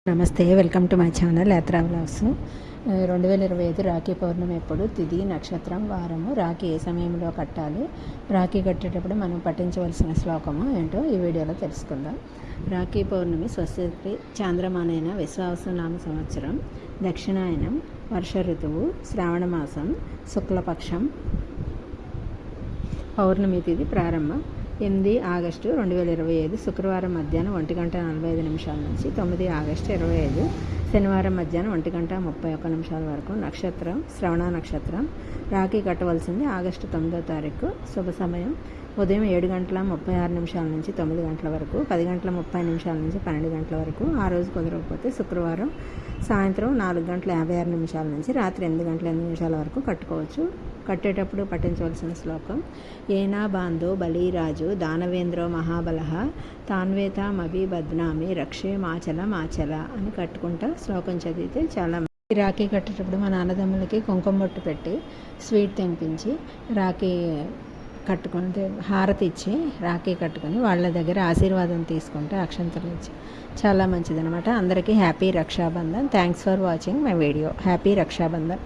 నమస్తే, welcome to my channel Yatra vlogs. 2025 Rakhi పౌర్ణమి ఎప్పుడు, తిథి, నక్షత్రం, వారము, రాఖీ ఏ సమయంలో కట్టాలి, రాఖీ కట్టేటప్పుడు మనం పఠించవలసిన శ్లోకము ఏంటో ఈ వీడియోలో తెలుసుకుందాం. రాఖీ పౌర్ణమి స్వస్తి చాంద్రమానైన విశ్వావసునామ సంవత్సరం, దక్షిణాయనం, వర్ష ఋతువు, శ్రావణ మాసం, శుక్లపక్షం, పౌర్ణమి తిథి ప్రారంభం 8 ఆగస్టు 2025 శుక్రవారం మధ్యాహ్నం 1:45 నుంచి 9 ఆగస్టు 2025 శనివారం మధ్యాహ్నం 1:31 వరకు. నక్షత్రం శ్రవణ నక్షత్రం. రాఖీ కట్టవలసింది ఆగస్టు 9వ తారీఖు. శుభ సమయం ఉదయం 7:36 నుంచి 9 గంటల వరకు, 10:30 నుంచి 12 గంటల వరకు. ఆ రోజు కుదరకపోతే శుక్రవారం సాయంత్రం 4:56 నుంచి రాత్రి 8:08 వరకు కట్టుకోవచ్చు. కట్టేటప్పుడు పఠించవలసిన శ్లోకం: ఏనా బాంధో బలీరాజు దానవేంద్రో మహాబలః తాన్వేతామభి బధ్నామి రక్షే మాచల మాచల అని కట్టుకుంటా శ్లోకం చదివితే చాలా. రాఖీ కట్టేటప్పుడు మా నాన్నదమ్ములకి కుంకుమ బొట్టు పెట్టి స్వీట్ తినిపించి రాఖీ కట్టుకుంటే, హారతి ఇచ్చి రాఖీ కట్టుకొని వాళ్ళ దగ్గర ఆశీర్వాదం తీసుకుంటే, అక్షంతలు ఇచ్చి చాలా మంచిదనమాట. అందరికీ happy Rakshabandhan. Thanks for watching my video. Happy Rakshabandhan.